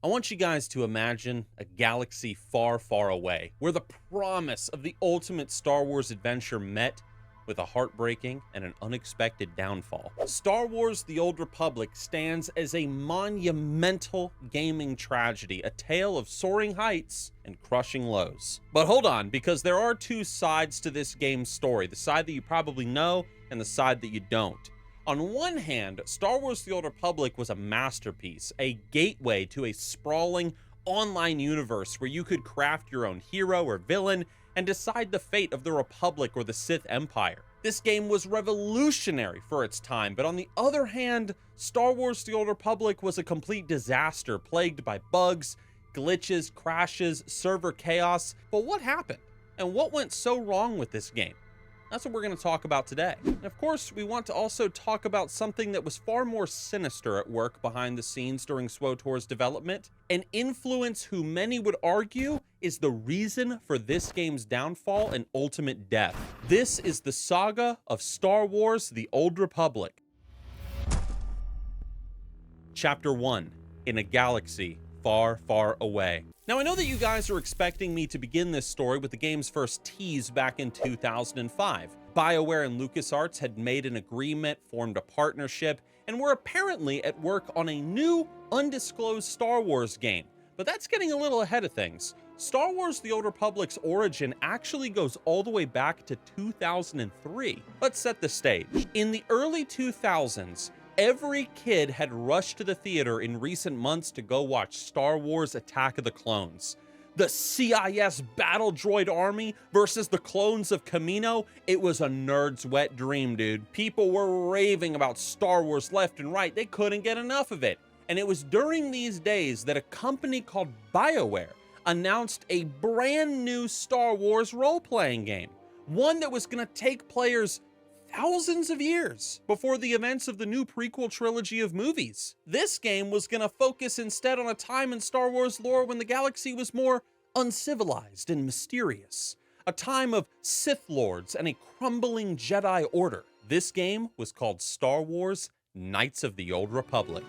I want you guys to imagine a galaxy far, far away, where the promise of the ultimate Star Wars adventure met with a heartbreaking and an unexpected downfall. Star Wars: The Old Republic stands as a monumental gaming tragedy, a tale of soaring heights and crushing lows. But hold on, because there are two sides to this game's story, the side that you probably know and the side that you don't. On one hand, Star Wars: The Old Republic was a masterpiece, a gateway to a sprawling online universe where you could craft your own hero or villain and decide the fate of the Republic or the Sith Empire. This game was revolutionary for its time, but on the other hand, Star Wars: The Old Republic was a complete disaster, plagued by bugs, glitches, crashes, server chaos. But what happened? And what went so wrong with this game? That's what we're going to talk about today. And of course, we want to also talk about something that was far more sinister at work behind the scenes during SWTOR's development, an influence who many would argue is the reason for this game's downfall and ultimate death. This is the saga of Star Wars: The Old Republic. Chapter 1, in a galaxy far, far away. Now, I know that you guys are expecting me to begin this story with the game's first tease back in 2005. Bioware and LucasArts had made an agreement, formed a partnership, and were apparently at work on a new, undisclosed Star Wars game. But that's getting a little ahead of things. Star Wars: The Old Republic's origin actually goes all the way back to 2003. Let's set the stage. In the early 2000s, every kid had rushed to the theater in recent months to go watch Star Wars: Attack of the Clones. The CIS battle droid army versus the clones of Kamino. It was a nerd's wet dream, dude. People were raving about Star Wars left and right. They couldn't get enough of it. And it was during these days that a company called Bioware announced a brand new Star Wars role-playing game. One that was gonna take players thousands of years before the events of the new prequel trilogy of movies. This game was going to focus instead on a time in Star Wars lore when the galaxy was more uncivilized and mysterious. A time of Sith Lords and a crumbling Jedi Order. This game was called Star Wars: Knights of the Old Republic.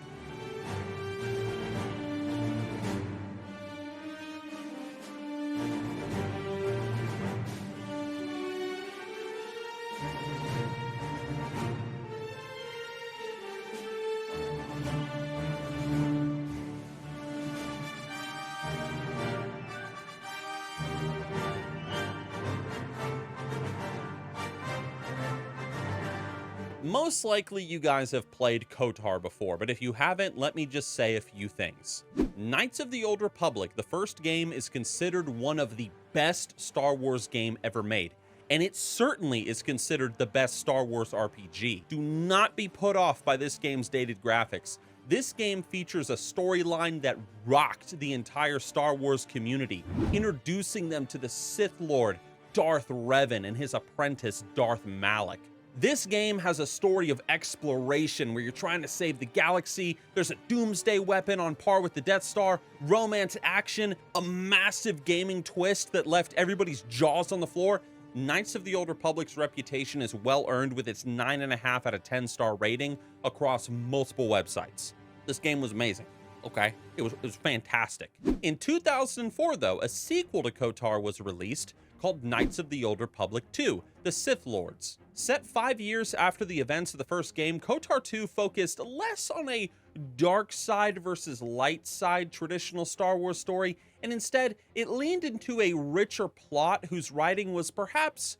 Most likely you guys have played KOTOR before, but if you haven't, let me just say a few things. Knights of the Old Republic, the first game, is considered one of the best Star Wars game ever made, and it certainly is considered the best Star Wars RPG. Do not be put off by this game's dated graphics. This game features a storyline that rocked the entire Star Wars community, introducing them to the Sith Lord, Darth Revan, and his apprentice, Darth Malak. This game has a story of exploration where you're trying to save the galaxy. There's a doomsday weapon on par with the Death Star, romance action, a massive gaming twist that left everybody's jaws on the floor. Knights of the Old Republic's reputation is well earned with its 9.5 out of 10 star rating across multiple websites. This game was amazing. Okay, it was fantastic. In 2004, though, a sequel to KOTOR was released called Knights of the Old Republic 2, The Sith Lords. Set 5 years after the events of the first game, KOTOR 2 focused less on a dark side versus light side traditional Star Wars story, and instead it leaned into a richer plot whose writing was perhaps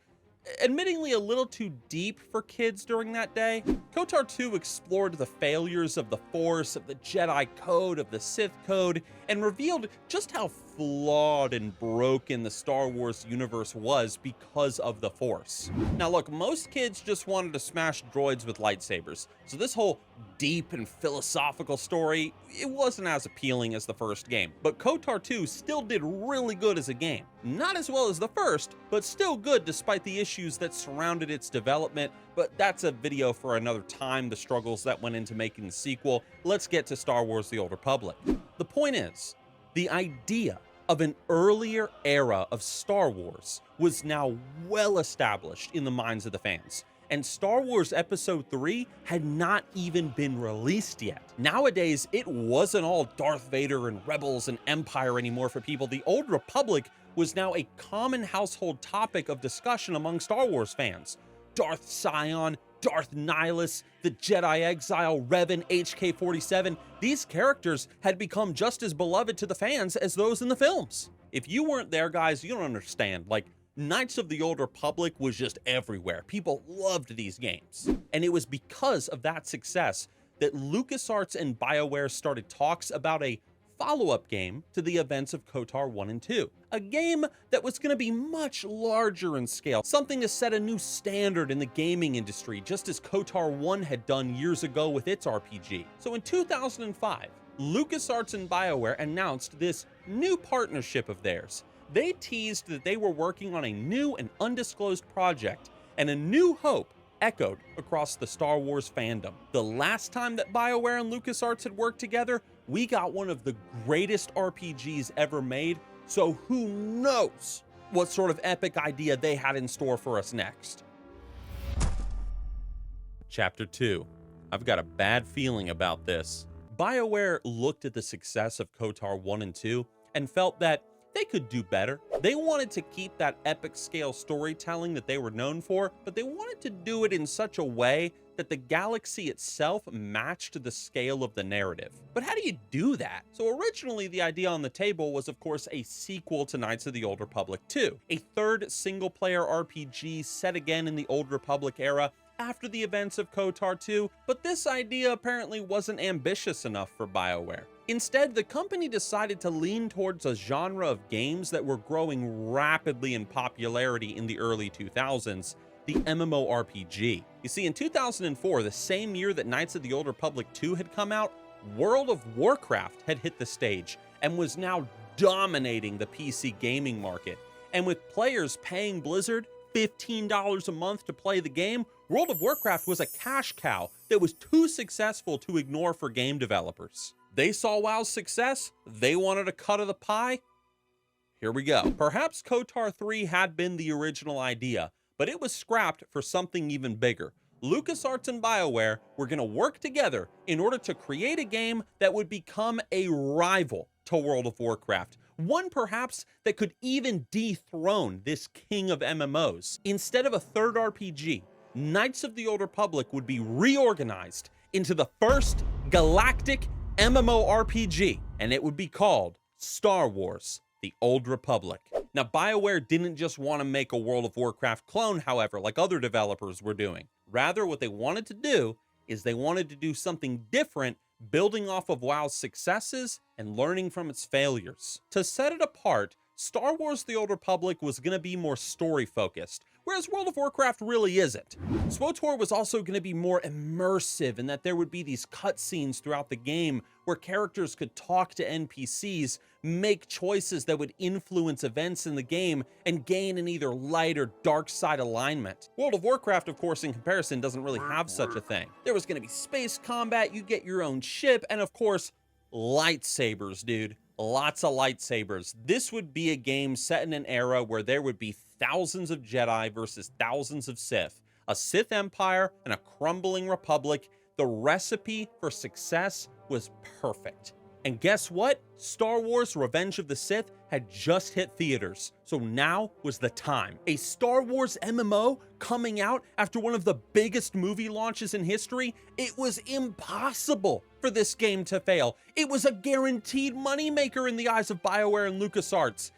admittingly a little too deep for kids during that day. KOTOR 2 explored the failures of the Force, of the Jedi Code, of the Sith Code, and revealed just how flawed and broken the Star Wars universe was because of the Force. Now look, most kids just wanted to smash droids with lightsabers, so this whole deep and philosophical story, it wasn't as appealing as the first game. But KOTOR 2 still did really good as a game. Not as well as the first, but still good despite the issues that surrounded its development, but that's a video for another time, the struggles that went into making the sequel. Let's get to Star Wars: The Old Republic. The point is, the idea of an earlier era of Star Wars was now well established in the minds of the fans. and Star Wars Episode 3 had not even been released yet. Nowadays, it wasn't all Darth Vader and Rebels and Empire anymore for people. The Old Republic was now a common household topic of discussion among Star Wars fans. Darth Sion, Darth Nihilus, the Jedi Exile, Revan, HK-47, these characters had become just as beloved to the fans as those in the films. If you weren't there, guys, you don't understand. Like, Knights of the Old Republic was just everywhere. People loved these games. And it was because of that success that LucasArts and Bioware started talks about a follow-up game to the events of KOTOR 1 and 2. A game that was going to be much larger in scale, something to set a new standard in the gaming industry, just as KOTOR 1 had done years ago with its RPG. So in 2005, LucasArts and Bioware announced this new partnership of theirs. They teased that they were working on a new and undisclosed project, and a new hope echoed across the Star Wars fandom. The last time that Bioware and LucasArts had worked together, we got one of the greatest RPGs ever made, so who knows what sort of epic idea they had in store for us next. Chapter 2. I've got a bad feeling about this. Bioware looked at the success of KOTOR 1 and 2 and felt that they could do better. They wanted to keep that epic scale storytelling that they were known for, but they wanted to do it in such a way that the galaxy itself matched the scale of the narrative. But how do you do that? So originally the idea on the table was, of course, a sequel to Knights of the Old Republic 2, a third single-player RPG set again in the Old Republic era after the events of KOTOR 2, but this idea apparently wasn't ambitious enough for Bioware. Instead, the company decided to lean towards a genre of games that were growing rapidly in popularity in the early 2000s, the MMORPG. You see, in 2004, the same year that Knights of the Old Republic 2 had come out, World of Warcraft had hit the stage and was now dominating the PC gaming market. And with players paying Blizzard $15 a month to play the game, World of Warcraft was a cash cow that was too successful to ignore for game developers. They saw WoW's success, they wanted a cut of the pie. Here we go. Perhaps KOTOR 3 had been the original idea, but it was scrapped for something even bigger. LucasArts and Bioware were going to work together in order to create a game that would become a rival to World of Warcraft. One perhaps that could even dethrone this King of MMOs. Instead of a third RPG, Knights of the Old Republic would be reorganized into the first galactic MMORPG, and it would be called Star Wars: The Old Republic. Now, Bioware didn't just want to make a World of Warcraft clone, however, like other developers were doing. Rather, what they wanted to do is they wanted to do something different, building off of WoW's successes and learning from its failures. To set it apart, Star Wars: The Old Republic was going to be more story-focused, whereas World of Warcraft really isn't. SWTOR was also going to be more immersive in that there would be these cutscenes throughout the game where characters could talk to NPCs, make choices that would influence events in the game, and gain an either light or dark side alignment. World of Warcraft, of course, in comparison, doesn't really have such a thing. There was going to be space combat, you get your own ship, and of course, lightsabers, dude. Lots of lightsabers. This would be a game set in an era where there would be thousands of Jedi versus thousands of Sith, a Sith Empire and a crumbling Republic. The recipe for success was perfect. And guess what? Star Wars: Revenge of the Sith had just hit theaters, so now was the time. A Star Wars MMO coming out after one of the biggest movie launches in history? It was impossible for this game to fail. It was a guaranteed moneymaker in the eyes of Bioware and LucasArts.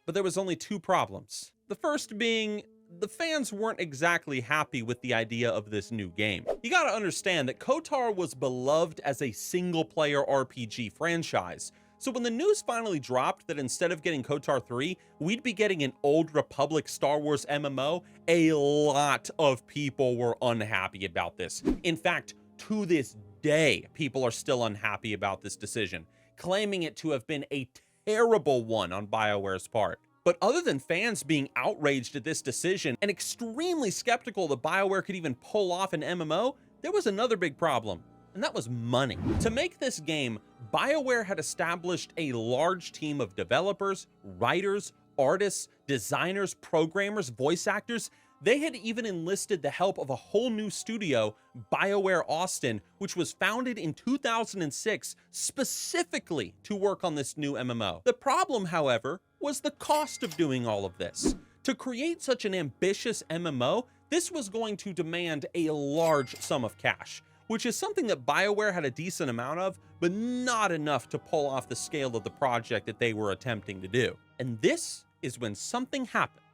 But there was only two problems. The first being, the fans weren't exactly happy with the idea of this new game. You gotta understand that KOTOR was beloved as a single-player RPG franchise, so when the news finally dropped that instead of getting KOTOR 3, we'd be getting an Old Republic Star Wars MMO, a lot of people were unhappy about this. In fact, to this day, people are still unhappy about this decision, claiming it to have been a terrible one on BioWare's part. But other than fans being outraged at this decision and extremely skeptical that BioWare could even pull off an MMO, there was another big problem, and that was money. To make this game, BioWare had established a large team of developers, writers, artists, designers, programmers, voice actors. They had even enlisted the help of a whole new studio, Bioware Austin, which was founded in 2006 specifically to work on this new MMO. The problem, however, was the cost of doing all of this. To create such an ambitious MMO, this was going to demand a large sum of cash, which is something that Bioware had a decent amount of, but not enough to pull off the scale of the project that they were attempting to do. And this is when something happened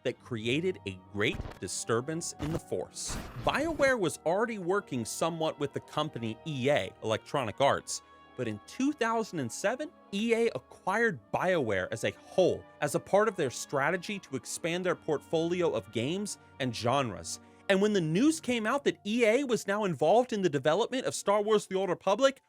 that created a great disturbance in the force. Bioware was already working somewhat with the company EA, Electronic Arts, but in 2007, EA acquired Bioware as a whole, as a part of their strategy to expand their portfolio of games and genres. And when the news came out that EA was now involved in the development of Star Wars: The Old Republic,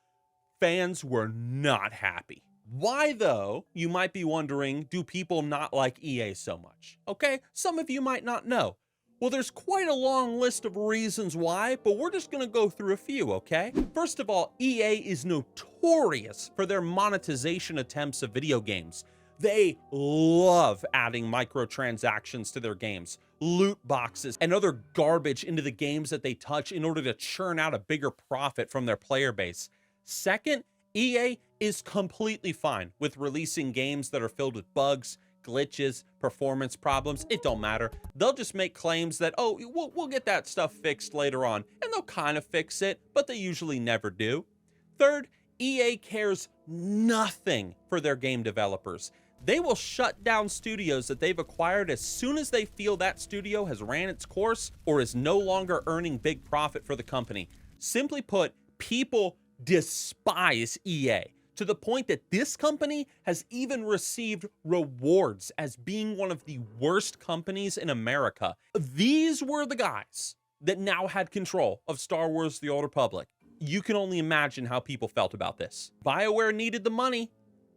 fans were not happy. Why, though, you might be wondering, do people not like EA so much? Okay, some of you might not know. Well, there's quite a long list of reasons why, but we're just gonna go through a few, okay? First of all, EA is notorious for their monetization attempts of video games. They love adding microtransactions to their games, loot boxes, and other garbage into the games that they touch in order to churn out a bigger profit from their player base. Second, EA is completely fine with releasing games that are filled with bugs, glitches, performance problems. It don't matter. They'll just make claims that, oh, we'll get that stuff fixed later on, and they'll kind of fix it, but they usually never do. Third, EA cares nothing for their game developers. They will shut down studios that they've acquired as soon as they feel that studio has ran its course or is no longer earning big profit for the company. Simply put, people despise EA to the point that this company has even received rewards as being one of the worst companies in America. These were the guys that now had control of Star Wars: The Old Republic. You can only imagine how people felt about this. BioWare needed the money.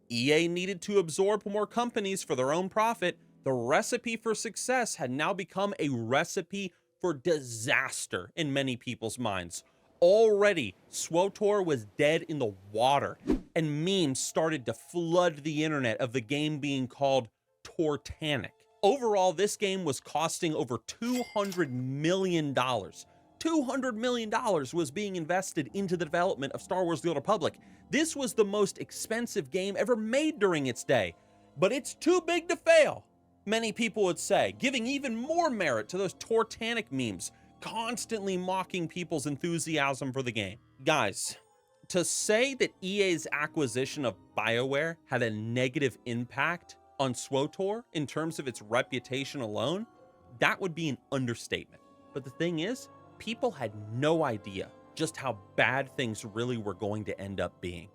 EA needed to absorb more companies for their own profit. The recipe for success had now become a recipe for disaster in many people's minds. Already, SWTOR was dead in the water, and memes started to flood the internet of the game being called Tortanic. Overall, this game was costing over $200 million. $200 million was being invested into the development of Star Wars: The Old Republic. This was the most expensive game ever made during its day, but it's too big to fail, many people would say, giving even more merit to those Tortanic memes, constantly mocking people's enthusiasm for the game. Guys, to say that EA's acquisition of BioWare had a negative impact on SWTOR in terms of its reputation alone, that would be an understatement. But the thing is, people had no idea just how bad things really were going to end up being.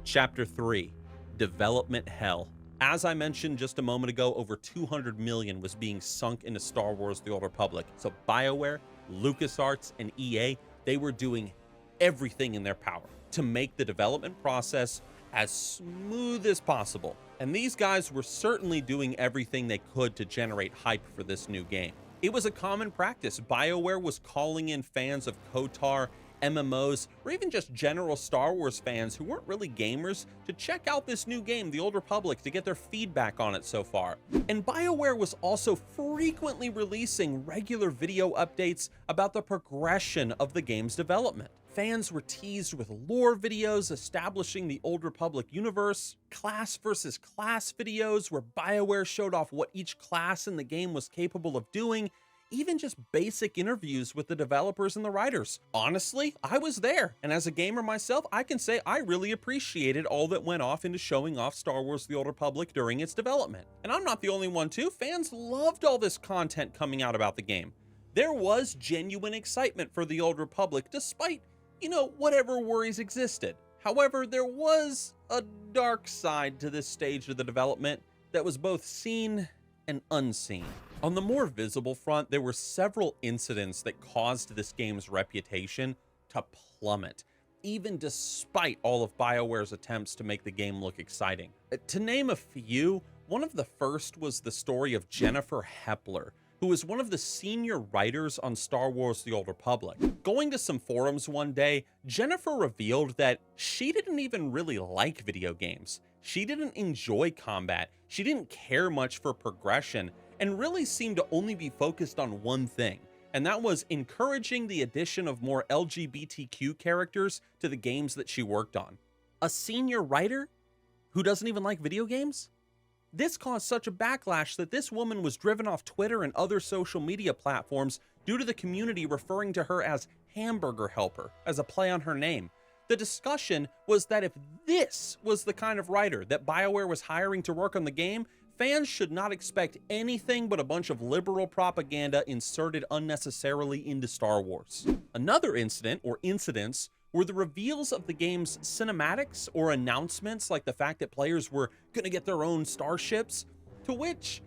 Chapter 3, Development Hell. As I mentioned just a moment ago, over 200 million was being sunk into Star Wars: The Old Republic. So BioWare, LucasArts, and EA, they were doing everything in their power to make the development process as smooth as possible. And these guys were certainly doing everything they could to generate hype for this new game. It was a common practice. BioWare was calling in fans of KOTOR, MMOs, or even just general Star Wars fans who weren't really gamers to check out this new game, The Old Republic, to get their feedback on it so far. And BioWare was also frequently releasing regular video updates about the progression of the game's development. Fans were teased with lore videos establishing the Old Republic universe, class versus class videos where BioWare showed off what each class in the game was capable of doing, even just basic interviews with the developers and the writers. Honestly, I was there, and as a gamer myself, I can say I really appreciated all that went off into showing off Star Wars: The Old Republic during its development. And I'm not the only one too. Fans loved all this content coming out about the game. There was genuine excitement for the Old Republic despite, whatever worries existed. However, there was a dark side to this stage of the development that was both seen and unseen. On the more visible front, there were several incidents that caused this game's reputation to plummet, even despite all of BioWare's attempts to make the game look exciting. To name a few, one of the first was the story of Jennifer Hepler, who was one of the senior writers on Star Wars: The Old Republic. Going to some forums one day, Jennifer revealed that she didn't even really like video games. She didn't enjoy combat. She didn't care much for progression. and really seemed to only be focused on one thing, and that was encouraging the addition of more LGBTQ characters to the games that she worked on. A senior writer who doesn't even like video games? This caused such a backlash that this woman was driven off Twitter and other social media platforms due to the community referring to her as Hamburger Helper, as a play on her name. The discussion was that if this was the kind of writer that Bioware was hiring to work on the game, fans should not expect anything but a bunch of liberal propaganda inserted unnecessarily into Star Wars. Another incident, or incidents, were the reveals of the game's cinematics or announcements, like the fact that players were gonna get their own starships, to which,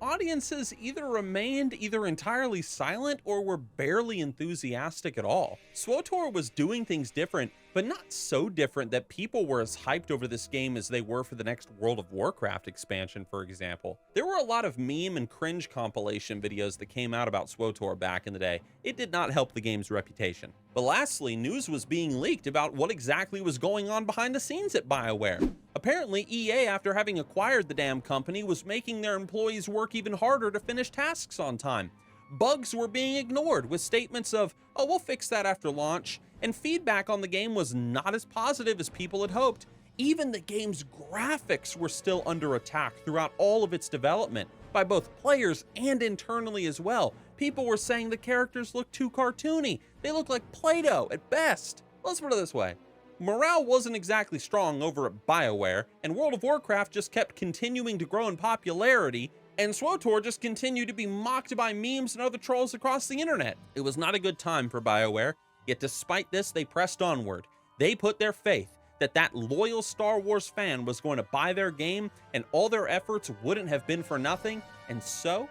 audiences either remained entirely silent or were barely enthusiastic at all. SWTOR was doing things different, but not so different that people were as hyped over this game as they were for the next World of Warcraft expansion, for example. There were a lot of meme and cringe compilation videos that came out about SWTOR back in the day. It did not help the game's reputation. But lastly, news was being leaked about what exactly was going on behind the scenes at Bioware. Apparently, EA, after having acquired the damn company, was making their employees work even harder to finish tasks on time. Bugs were being ignored with statements of, "Oh, we'll fix that after launch," and feedback on the game was not as positive as people had hoped. Even the game's graphics were still under attack throughout all of its development, by both players and internally as well. People were saying the characters looked too cartoony. They looked like Play-Doh at best. Let's put it this way. Morale wasn't exactly strong over at Bioware, and World of Warcraft just kept continuing to grow in popularity, and SWTOR just continued to be mocked by memes and other trolls across the internet. It was not a good time for Bioware, yet despite this, they pressed onward. They put their faith that that loyal Star Wars fan was going to buy their game, and all their efforts wouldn't have been for nothing, and so,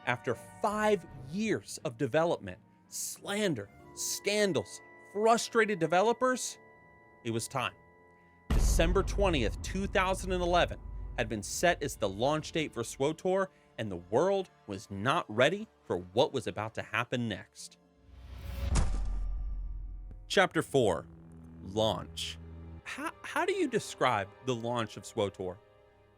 after 5 years of development, slander, scandals, frustrated developers, it was time. December 20th, 2011 had been set as the launch date for SWTOR, and the world was not ready for what was about to happen next. Chapter 4, Launch. How do you describe the launch of SWTOR?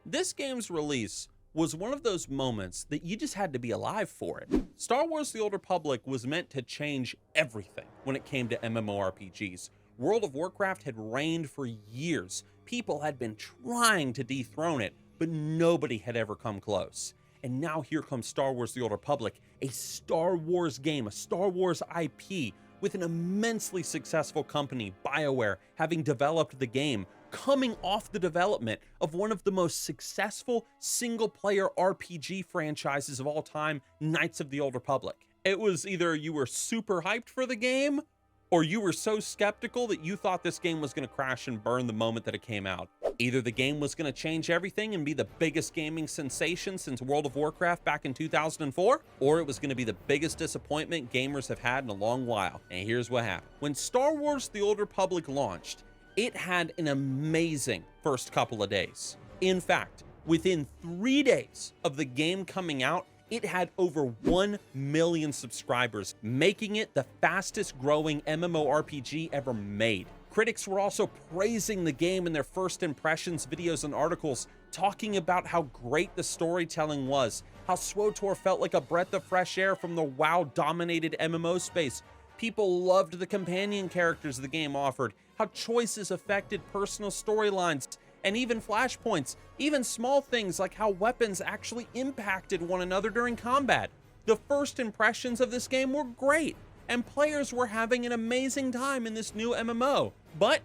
This game's release was one of those moments that you just had to be alive for it. Star Wars: The Old Republic was meant to change everything when it came to MMORPGs. World of Warcraft had reigned for years. People had been trying to dethrone it, but nobody had ever come close. And now here comes Star Wars: The Old Republic, a Star Wars game, a Star Wars IP, with an immensely successful company, Bioware, having developed the game, coming off the development of one of the most successful single-player RPG franchises of all time, Knights of the Old Republic. It was either you were super hyped for the game, or you were so skeptical that you thought this game was going to crash and burn the moment that it came out. Either the game was going to change everything and be the biggest gaming sensation since World of Warcraft back in 2004, or it was going to be the biggest disappointment gamers have had in a long while. And here's what happened. When Star Wars: The Old Republic launched, it had an amazing first couple of days. In fact, within 3 days of the game coming out, it had over 1 million subscribers, making it the fastest growing MMORPG ever made. Critics were also praising the game in their first impressions videos and articles, talking about how great the storytelling was, how SWTOR felt like a breath of fresh air from the WoW-dominated MMO space. People loved the companion characters the game offered, how choices affected personal storylines, and even flashpoints, even small things like how weapons actually impacted one another during combat. The first impressions of this game were great, and players were having an amazing time in this new MMO. But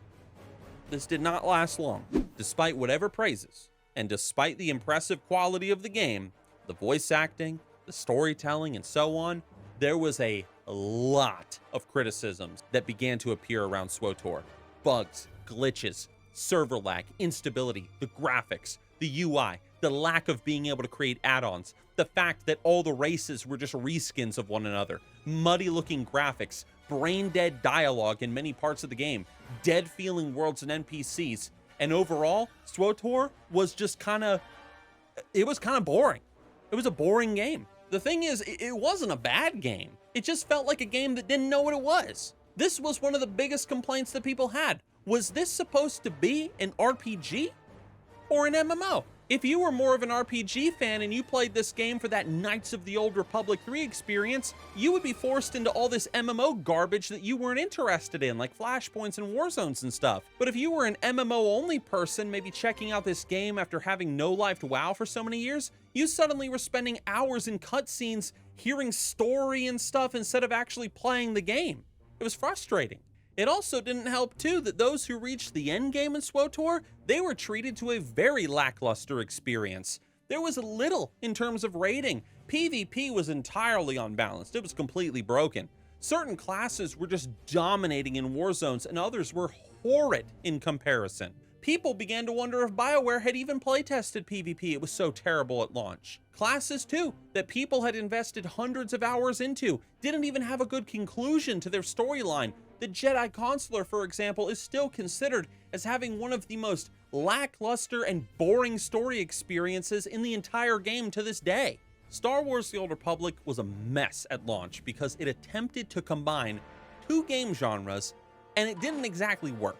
this did not last long. Despite whatever praises, and despite the impressive quality of the game, the voice acting, the storytelling, and so on, there was a lot of criticisms that began to appear around SWTOR. Bugs, glitches, server lag, instability, the graphics, the UI, the lack of being able to create add-ons, the fact that all the races were just reskins of one another, muddy looking graphics, brain dead dialogue in many parts of the game, dead feeling worlds and NPCs, and overall, SWTOR was just it was kind of boring. It was a boring game. The thing is, it wasn't a bad game. It just felt like a game that didn't know what it was. This was one of the biggest complaints that people had. Was this supposed to be an RPG or an MMO? If you were more of an RPG fan and you played this game for that Knights of the Old Republic 3 experience, you would be forced into all this MMO garbage that you weren't interested in, like flashpoints and war zones and stuff. But if you were an MMO only person, maybe checking out this game after having no-lifed WoW for so many years, you suddenly were spending hours in cutscenes hearing story and stuff instead of actually playing the game. It was frustrating. It also didn't help too that those who reached the end game in SWTOR, they were treated to a very lackluster experience. There was little in terms of rating. PvP was entirely unbalanced. It was completely broken. Certain classes were just dominating in war zones and others were horrid in comparison. People began to wonder if Bioware had even playtested PvP. It was so terrible at launch. Classes too, that people had invested hundreds of hours into, didn't even have a good conclusion to their storyline. The Jedi Consular, for example, is still considered as having one of the most lackluster and boring story experiences in the entire game to this day. Star Wars: The Old Republic was a mess at launch because it attempted to combine two game genres, and it didn't exactly work.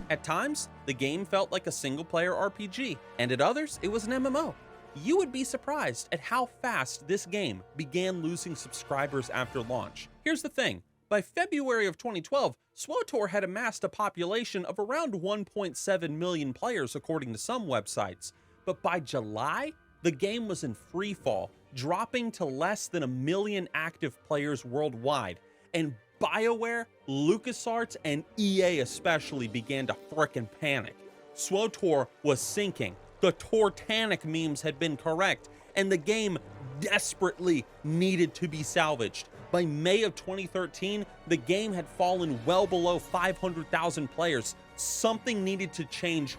At times, the game felt like a single-player RPG, and at others, it was an MMO. You would be surprised at how fast this game began losing subscribers after launch. Here's the thing. By February of 2012, SWTOR had amassed a population of around 1.7 million players according to some websites, but by July, the game was in freefall, dropping to less than 1 million active players worldwide, and Bioware, LucasArts, and EA especially began to frickin' panic. SWTOR was sinking, the Tortanic memes had been correct, and the game desperately needed to be salvaged. By May of 2013, the game had fallen well below 500,000 players. Something needed to change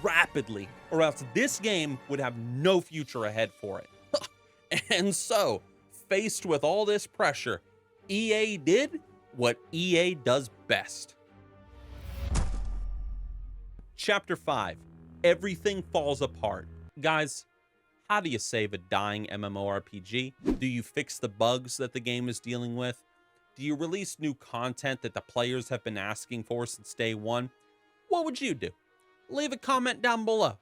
rapidly, or else this game would have no future ahead for it. And so, faced with all this pressure, EA did what EA does best. Chapter 5. Everything falls apart. Guys, how do you save a dying MMORPG? Do you fix the bugs that the game is dealing with? Do you release new content that the players have been asking for since day one? What would you do? Leave a comment down below.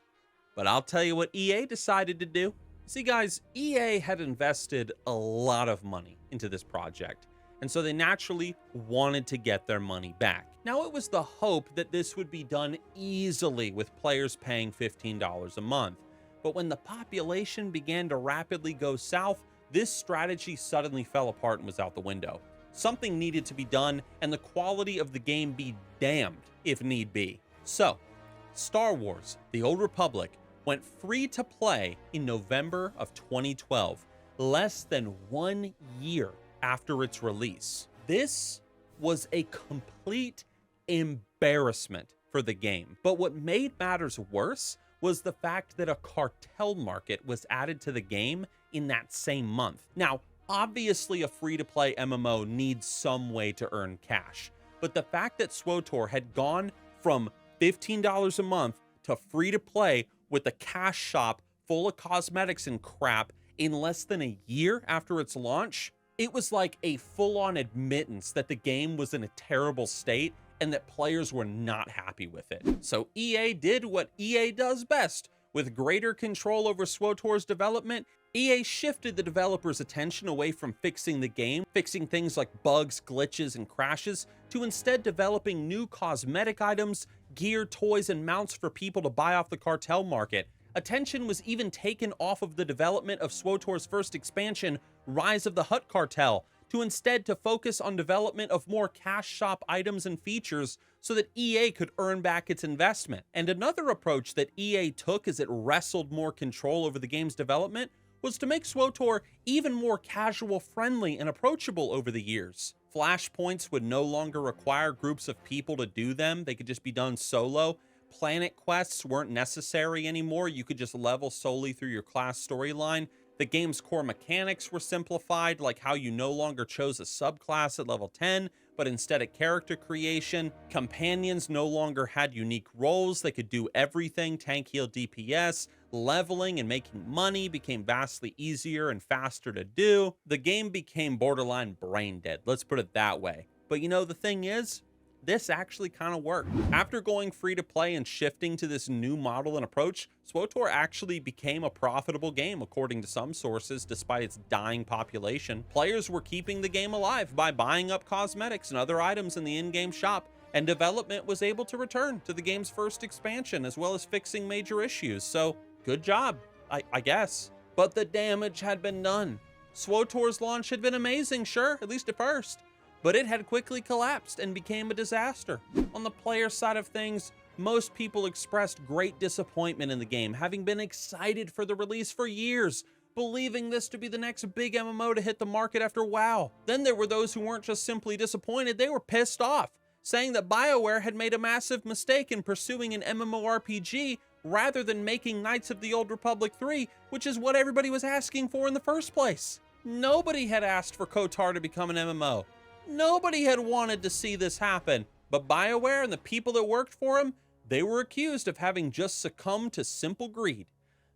But I'll tell you what EA decided to do. See guys, EA had invested a lot of money into this project, and so they naturally wanted to get their money back. Now it was the hope that this would be done easily with players paying $15 a month. But when the population began to rapidly go south, this strategy suddenly fell apart and was out the window. Something needed to be done, and the quality of the game be damned if need be. So, Star Wars: The Old Republic went free to play in November of 2012, less than 1 year after its release. This was a complete embarrassment for the game. But what made matters worse was the fact that a cartel market was added to the game in that same month. Now, obviously a free-to-play MMO needs some way to earn cash, but the fact that SWTOR had gone from $15 a month to free-to-play with a cash shop full of cosmetics and crap in less than a year after its launch, it was like a full-on admittance that the game was in a terrible state and that players were not happy with it. So EA did what EA does best. With greater control over SWTOR's development, EA shifted the developers' attention away from fixing the game, fixing things like bugs, glitches, and crashes, to instead developing new cosmetic items, gear, toys, and mounts for people to buy off the cartel market. Attention was even taken off of the development of SWTOR's first expansion, Rise of the Hutt Cartel, to instead to focus on development of more cash shop items and features so that EA could earn back its investment. And another approach that EA took as it wrestled more control over the game's development was to make SWTOR even more casual friendly and approachable over the years. Flashpoints would no longer require groups of people to do them, they could just be done solo. Planet quests weren't necessary anymore, you could just level solely through your class storyline. The game's core mechanics were simplified, like how you no longer chose a subclass at level 10, but instead a character creation. Companions no longer had unique roles, they could do everything, tank, heal, DPS. Leveling and making money became vastly easier and faster to do. The game became borderline brain dead, let's put it that way. But you know, the thing is, this actually kind of worked. After going free to play and shifting to this new model and approach, SWTOR actually became a profitable game according to some sources despite its dying population. Players were keeping the game alive by buying up cosmetics and other items in the in-game shop, and development was able to return to the game's first expansion as well as fixing major issues. So good job, I guess. But the damage had been done. SWTOR's launch had been amazing, sure, at least at first, but it had quickly collapsed and became a disaster. On the player side of things, most people expressed great disappointment in the game, having been excited for the release for years, believing this to be the next big MMO to hit the market after WoW. Then there were those who weren't just simply disappointed, they were pissed off, saying that Bioware had made a massive mistake in pursuing an MMORPG rather than making Knights of the Old Republic 3, which is what everybody was asking for in the first place. Nobody had asked for KOTOR to become an MMO. Nobody had wanted to see this happen, but Bioware and the people that worked for him, they were accused of having just succumbed to simple greed.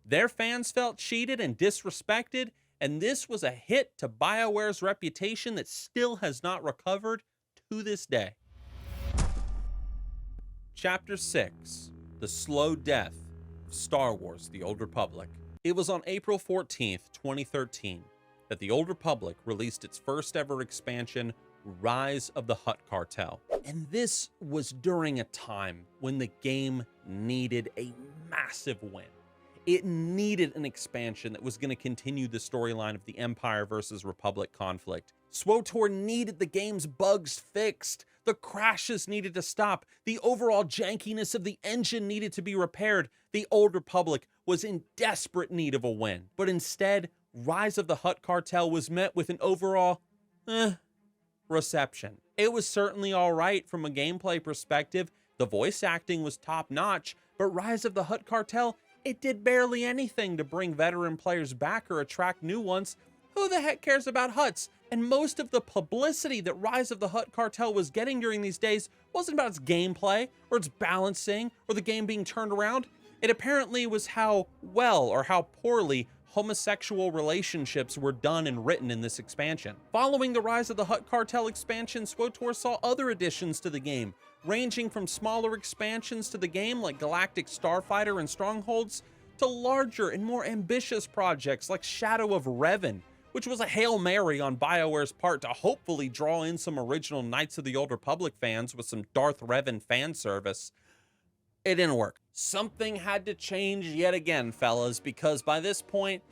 Their fans felt cheated and disrespected, and this was a hit to Bioware's reputation that still has not recovered to this day. Chapter 6. The Slow Death of Star Wars: The Old Republic. It was on April 14th, 2013, that the Old Republic released its first ever expansion, Rise of the Hutt Cartel. And this was during a time when the game needed a massive win. It needed an expansion that was going to continue the storyline of the Empire versus Republic conflict. SWTOR needed the game's bugs fixed. The crashes needed to stop. The overall jankiness of the engine needed to be repaired. The Old Republic was in desperate need of a win. But instead, Rise of the Hutt Cartel was met with an overall, reception. It was certainly alright from a gameplay perspective. The voice acting was top notch, but Rise of the Hutt Cartel, it did barely anything to bring veteran players back or attract new ones. Who the heck cares about Hutts? And most of the publicity that Rise of the Hutt Cartel was getting during these days wasn't about its gameplay or its balancing or the game being turned around. It apparently was how well or how poorly homosexual relationships were done and written in this expansion. Following the Rise of the Hutt Cartel expansion, SWTOR saw other additions to the game, ranging from smaller expansions to the game like Galactic Starfighter and Strongholds, to larger and more ambitious projects like Shadow of Revan, which was a Hail Mary on Bioware's part to hopefully draw in some original Knights of the Old Republic fans with some Darth Revan fan service. It didn't work. Something had to change yet again, fellas, because by this point,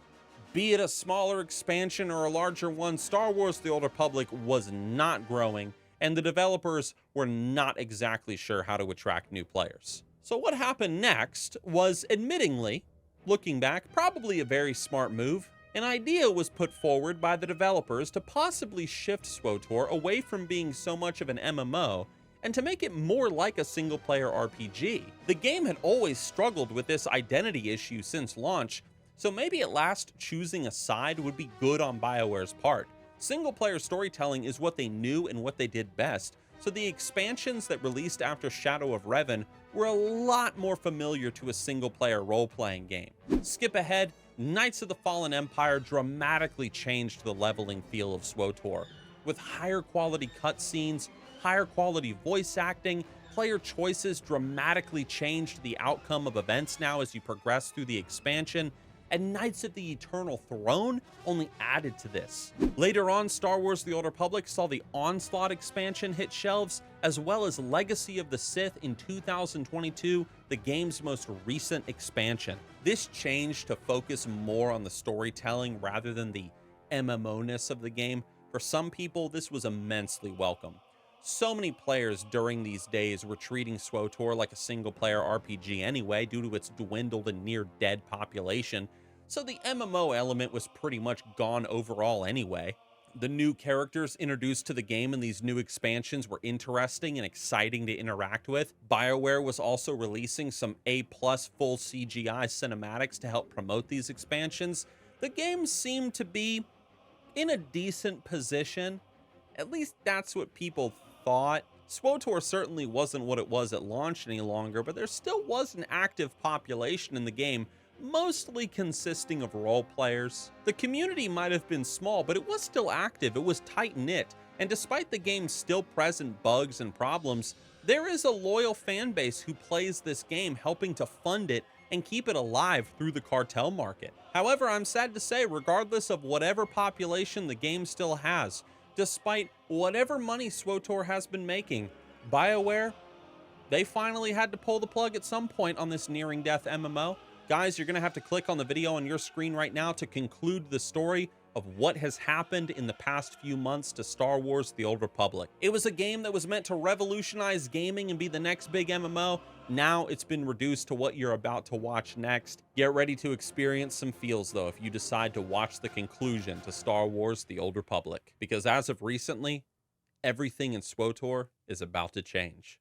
be it a smaller expansion or a larger one, Star Wars: The Old Republic was not growing, and the developers were not exactly sure how to attract new players. So what happened next was, admittingly, looking back, probably a very smart move. An idea was put forward by the developers to possibly shift SWTOR away from being so much of an MMO and to make it more like a single-player RPG. The game had always struggled with this identity issue since launch, so maybe at last choosing a side would be good on Bioware's part. Single-player storytelling is what they knew and what they did best, so the expansions that released after Shadow of Revan were a lot more familiar to a single-player role-playing game. Skip ahead, Knights of the Fallen Empire dramatically changed the leveling feel of SWTOR, with higher quality cutscenes, higher quality voice acting. Player choices dramatically changed the outcome of events now as you progress through the expansion, and Knights of the Eternal Throne only added to this. Later on, Star Wars: The Old Republic saw the Onslaught expansion hit shelves, as well as Legacy of the Sith in 2022, the game's most recent expansion. This changed to focus more on the storytelling rather than the MMO-ness of the game. For some people, this was immensely welcome. So many players during these days were treating SWTOR like a single-player RPG anyway due to its dwindled and near-dead population, so the MMO element was pretty much gone overall anyway. The new characters introduced to the game in these new expansions were interesting and exciting to interact with. Bioware was also releasing some A+ full CGI cinematics to help promote these expansions. The game seemed to be in a decent position. At least that's what people thought. SWTOR certainly wasn't what it was at launch any longer, but there still was an active population in the game, mostly consisting of role players. The community might have been small, but it was still active, it was tight-knit, and despite the game's still present bugs and problems, there is a loyal fan base who plays this game, helping to fund it and keep it alive through the cartel market. However, I'm sad to say, regardless of whatever population the game still has, despite whatever money SWTOR has been making, Bioware, they finally had to pull the plug at some point on this nearing death MMO. Guys, you're going to have to click on the video on your screen right now to conclude the story of what has happened in the past few months to Star Wars: The Old Republic. It was a game that was meant to revolutionize gaming and be the next big MMO. Now it's been reduced to what you're about to watch next. Get ready to experience some feels, though, if you decide to watch the conclusion to Star Wars: The Old Republic, because as of recently, everything in SWTOR is about to change.